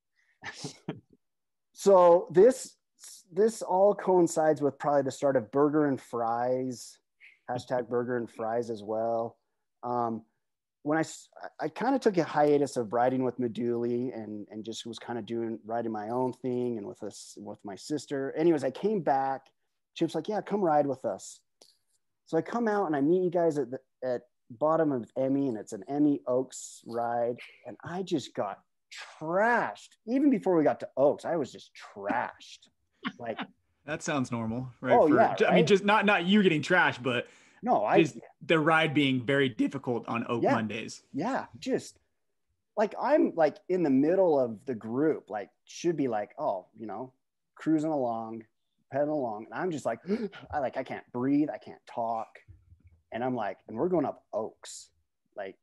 So this all coincides with probably the start of Burger and Fries, #Burger and Fries as well. when I kind of took a hiatus of riding with Duole and just was kind of riding my own thing and with my sister. Anyways, I came back. Chip's like, yeah, come ride with us. So I come out and I meet you guys at bottom of Emmy, and it's an Emmy Oaks ride. And I just got trashed. Even before we got to Oaks, I was just trashed. Like, that sounds normal, right? Oh, yeah, right? I mean, just not you getting trashed, but the ride being very difficult on Oak Mondays. Yeah, just like I'm like in the middle of the group, like should be like, oh, cruising along, pedaling along, and I'm just like, I can't breathe, I can't talk, and I'm like, and we're going up Oaks, like,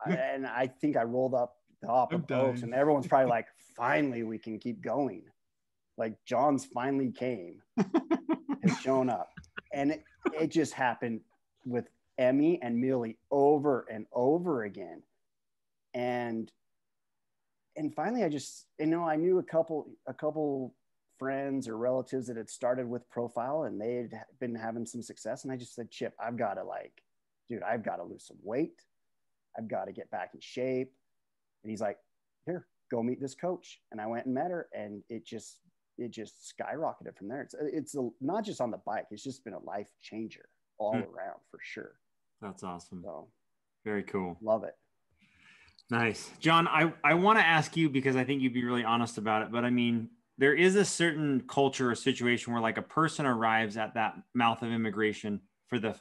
and I think I rolled up the top of Oaks, and everyone's probably like, finally we can keep going, like John's finally came, has shown up, and it just happened with Emmy and Millie over and over again. And finally I just, I knew a couple friends or relatives that had started with Profile and they had been having some success. And I just said, Chip, I've got to lose some weight. I've got to get back in shape. And he's like, here, go meet this coach. And I went and met her, and it just skyrocketed from there. It's not just on the bike. It's just been a life changer all around for sure. That's awesome. So very cool. Love it. Nice. John, I want to ask you, because I think you'd be really honest about it, but I mean, there is a certain culture or situation where like a person arrives at that mouth of immigration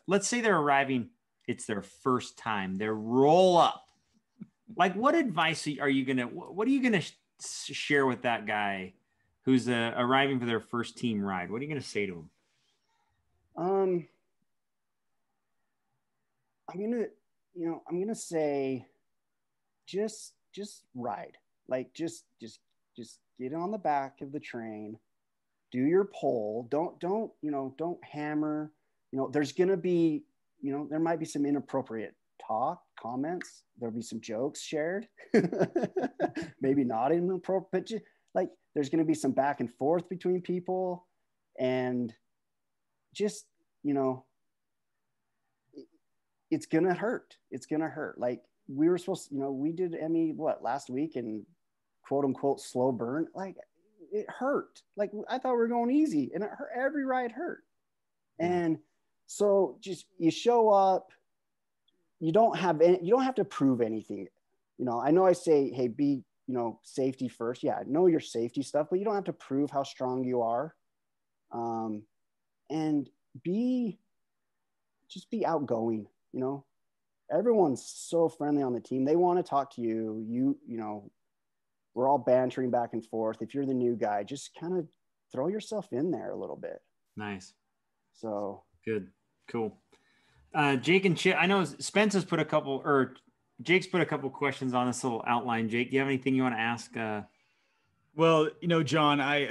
let's say they're arriving, it's their first time, they roll up. Like, what advice what are you going to share with that guy who's arriving for their first team ride? What are you going to say to him? I'm gonna say, just ride. Like, just get on the back of the train, do your pull. Don't hammer. There's gonna be, there might be some inappropriate comments. There'll be some jokes shared, maybe not inappropriate, but like there's gonna be some back and forth between people, and just it's gonna hurt. It's gonna hurt. Like, we were supposed to, we did Emmy last week, and quote unquote slow burn. Like, it hurt. Like, I thought we were going easy, and it hurt. Every ride hurt. And so just, you show up, you don't have to prove anything. I know I say, hey, be, safety first. Yeah, know your safety stuff, but you don't have to prove how strong you are. And just be outgoing. Everyone's so friendly on the team. They want to talk to you. We're all bantering back and forth. If you're the new guy, just kind of throw yourself in there a little bit. Nice. So good. Cool. Jake and Chip, I know Jake's put a couple questions on this little outline. Jake, do you have anything you want to ask? Well, John,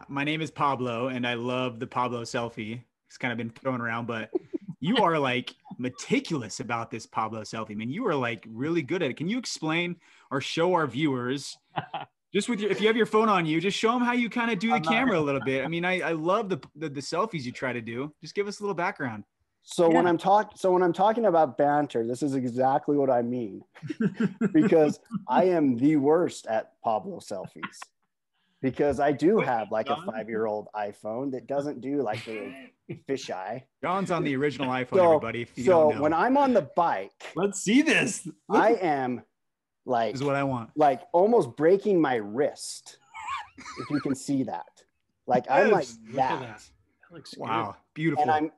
my name is Pablo, and I love the Pablo selfie. It's kind of been thrown around, but you are like meticulous about this Pablo selfie, man. You are like really good at it. Can you explain or show our viewers, just with if you have your phone on you, just show them how you kind of do the camera a little bit. I mean, I love the selfies you try to do. Just give us a little background. So when I'm talking about banter, this is exactly what I mean, because I am the worst at Pablo selfies, because I do have like a 5-year-old iPhone that doesn't do like the fisheye. John's on the original iPhone, everybody. If you don't know. When I'm on the bike, let's see this. I am like, this is what I want. Like almost breaking my wrist. If you can see that, like I'm like that. That looks wow, beautiful.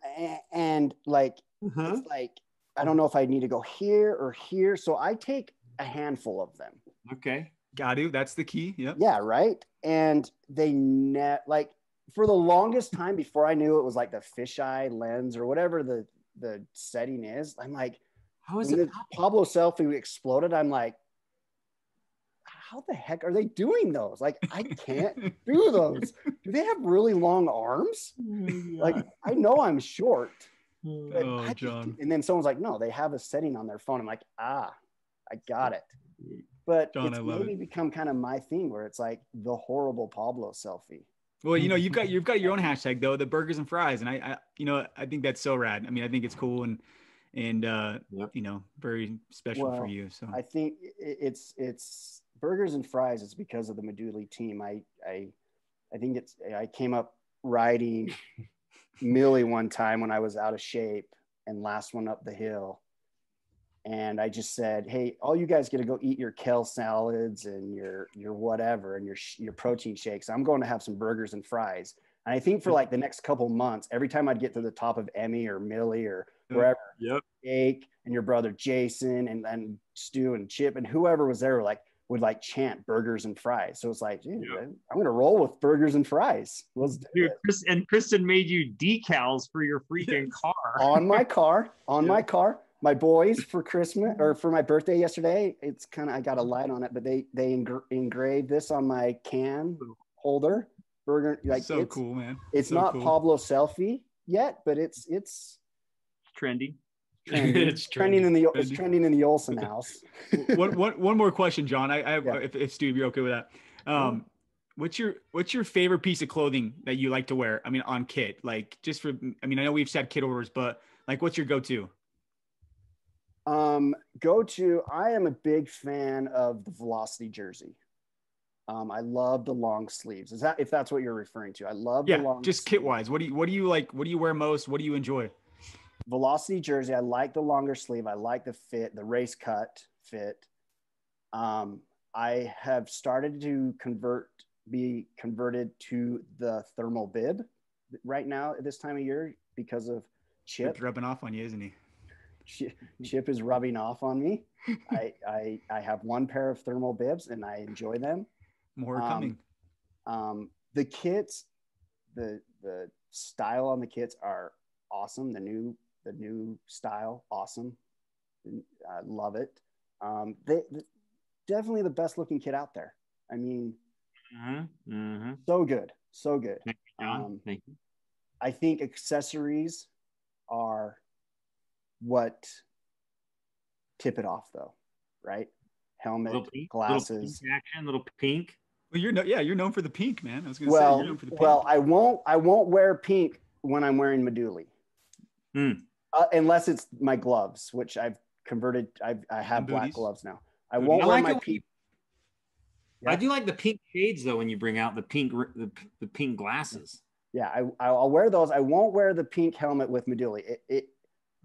And like it's like, I don't know if I need to go here or here, so I take a handful of them. Okay, got to. That's the key. Yep. Yeah, right. And they like, for the longest time before I knew it was like the fisheye lens or whatever the setting is, I'm like, how is it? Pablo selfie exploded. I'm like, how the heck are they doing those? Like, I can't do those. Do they have really long arms? Like, I know I'm short. John. And then someone's like, no, they have a setting on their phone. I'm like, I got it. But John, it's maybe become kind of my thing, where it's like the horrible Pablo selfie. Well, you've got your own hashtag though, the burgers and fries, and I think that's so rad. I mean, I think it's cool, and and very special for you. So I think it's burgers and fries. It's because of the Duole team. I think I came up riding Millie one time when I was out of shape and last one up the hill. And I just said, hey, all you guys get to go eat your kale salads and your whatever and your protein shakes. I'm going to have some burgers and fries. And I think for like the next couple months, every time I'd get to the top of Emmy or Millie or wherever, Jake and your brother Jason and Stu and Chip and whoever was there would chant burgers and fries. So it's like, dude, I'm going to roll with burgers and fries. Let's do it. And Kristen made you decals for your freaking car. On my car. My boys for Christmas or for my birthday yesterday, it's kind of, I got a light on it, but they engraved this on my can holder. Burger, so cool, man. It's so not cool. Pablo selfie yet, but it's trendy. It's trending in the Olsen house. one more question, John. I have, if Stu, you're okay with that. What's your favorite piece of clothing that you like to wear? I mean, on kit, I know we've said kit orders, but what's your go-to? I am a big fan of the Velocity jersey. I love the long sleeves. If that's what you're referring to? I love the long just kit wise. What do you like? What do you wear most? What do you enjoy? Velocity jersey. I like the longer sleeve. I like the fit, the race cut fit. I have started to be converted to the thermal bib right now at this time of year because of Chip. Chip's rubbing off on you, isn't he? Chip is rubbing off on me. I have one pair of thermal bibs and I enjoy them. More coming. The kits, the style on the kits are awesome. The new style, awesome. I love it. They definitely the best looking kit out there. I mean, so good. Thank you. I think accessories are what tip it off, though, right? Helmet, glasses, little pink. Well, you're known for the pink, man. I was going to say you're known for the pink. Well, I won't wear pink when I'm wearing Duole, unless it's my gloves, which I've converted. I have black gloves now. I won't wear my pink. I do like the pink shades though when you bring out the pink glasses. Yeah, I'll wear those. I won't wear the pink helmet with Duole.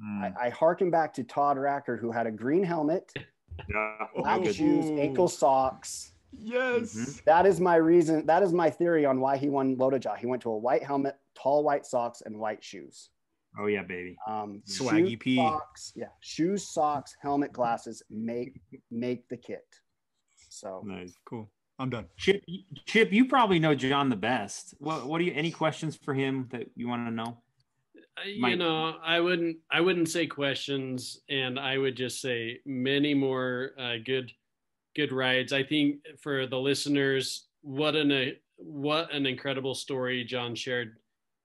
I harken back to Todd Racker, who had a green helmet, black shoes, ankle socks. Yes. That is my reason. That is my theory on why he won Lotoja. He went to a white helmet, tall white socks, and white shoes. Oh yeah, baby. Swaggy P. Socks, shoes, socks, helmet, glasses make the kit. So nice, cool. I'm done. Chip, you probably know John the best. What do you? Any questions for him that you want to know? I wouldn't say questions, and I would just say many more good rides. I think for the listeners, what an incredible story John shared.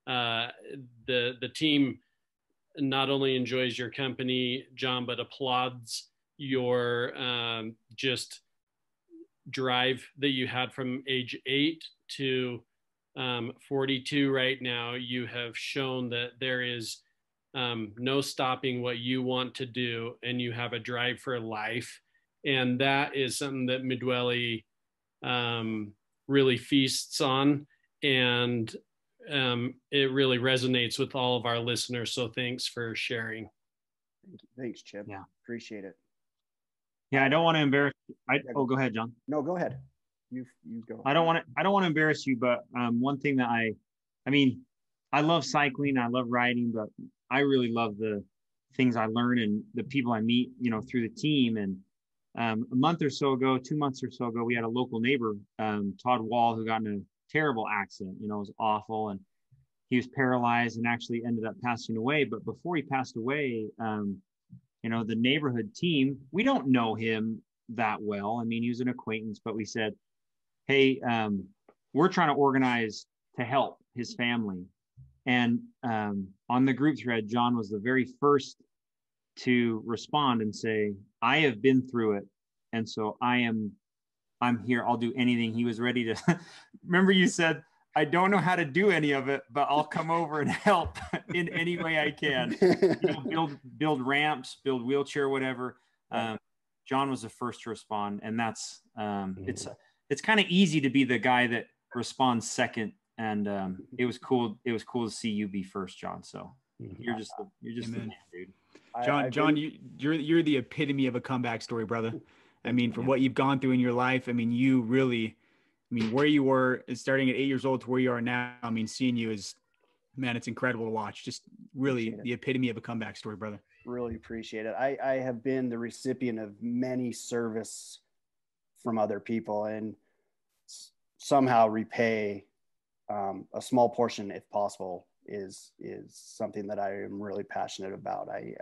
The team not only enjoys your company, John, but applauds your just drive that you had from age 8 to 42 right now. You have shown that there is no stopping what you want to do, and you have a drive for life. And that is something that Duole really feasts on, and it really resonates with all of our listeners. So thanks for sharing. Thanks, Chip. Yeah, appreciate it. Yeah, I don't want to embarrass. Go ahead, John. No, go ahead. You go. I don't want to embarrass you, but one thing that I love cycling, I love riding, but I really love the things I learn and the people I meet, through the team. And a month or so ago, 2 months or so ago, we had a local neighbor, Todd Wall, who got in a terrible accident. It was awful, and he was paralyzed and actually ended up passing away. But before he passed away, the neighborhood team, we don't know him that well. I mean, he was an acquaintance, but we said, hey, we're trying to organize to help his family. And on the group thread, John was the very first to respond and say, I have been through it. And so I'm here. I'll do anything. He was ready to, remember you said, I don't know how to do any of it, but I'll come over and help in any way I can. Build ramps, build wheelchair, whatever. John was the first to respond, and that's it's kind of easy to be the guy that responds second. And it was cool. It was cool to see you be first, John. So you're just the man, dude. John, you're the epitome of a comeback story, brother. I mean, for what you've gone through in your life, I mean, you really, I mean, where you were starting at 8 years old to where you are now, I mean, seeing you is, man, it's incredible to watch. Just really the epitome of a comeback story, brother. Really appreciate it. I have been the recipient of many service from other people, and somehow repay a small portion, if possible, is something that I am really passionate about. I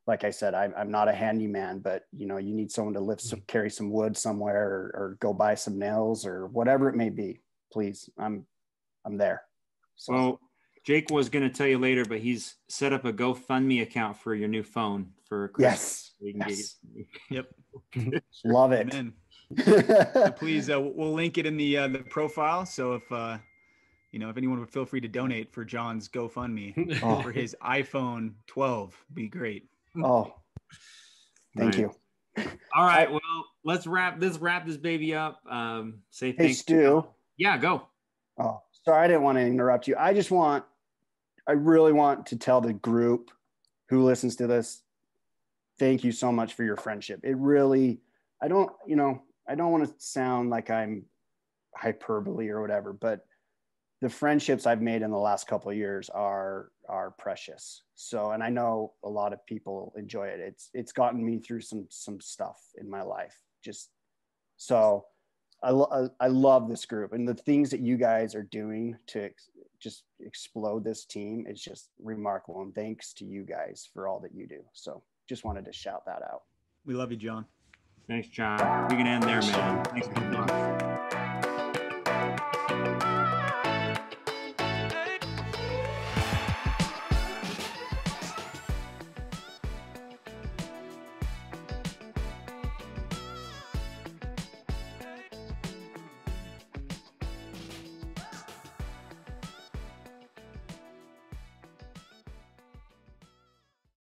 like I said, I'm not a handyman, but you need someone to carry some wood somewhere, or go buy some nails, or whatever it may be. Please, I'm there. So. Well, Jake was going to tell you later, but he's set up a GoFundMe account for your new phone for Christmas. Yes. Yep. Love it. So please, we'll link it in the profile. So if if anyone would feel free to donate for John's GoFundMe for his iPhone 12, be great. Oh, thank you. All right. Well, let's wrap this baby up. Say thanks. Hey, Stu. Yeah, go. Oh, sorry, I didn't want to interrupt you. I really want to tell the group who listens to this, thank you so much for your friendship. It really, I don't want to sound like I'm hyperbole or whatever, but the friendships I've made in the last couple of years are precious. So, and I know a lot of people enjoy it. It's gotten me through some stuff in my life. I love this group, and the things that you guys are doing to just explode this team is just remarkable. And thanks to you guys for all that you do. So just wanted to shout that out. We love you, John. Thanks, John. We can end there, man. Thanks for